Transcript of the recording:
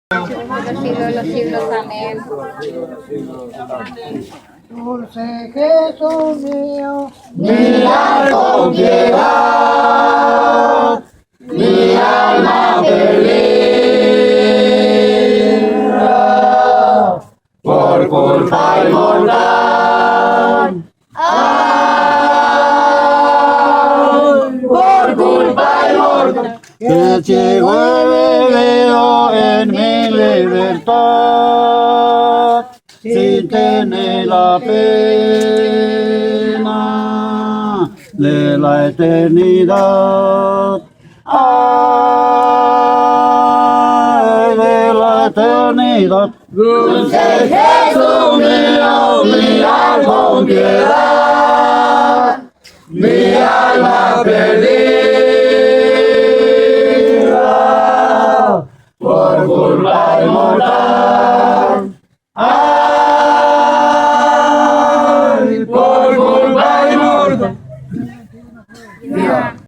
de los siglos. Amén. Dulce Jesús mío, Mira con piedad, mi alma perdida, por culpa inmortal. Ay, por culpa inmortal, que ciego he vivido en mi libertad, sin tener la pena de la eternidad. Ay, de la eternidad. Dulce Jesús mío, mira con piedad, mi alma perdida, por culpa inmortal.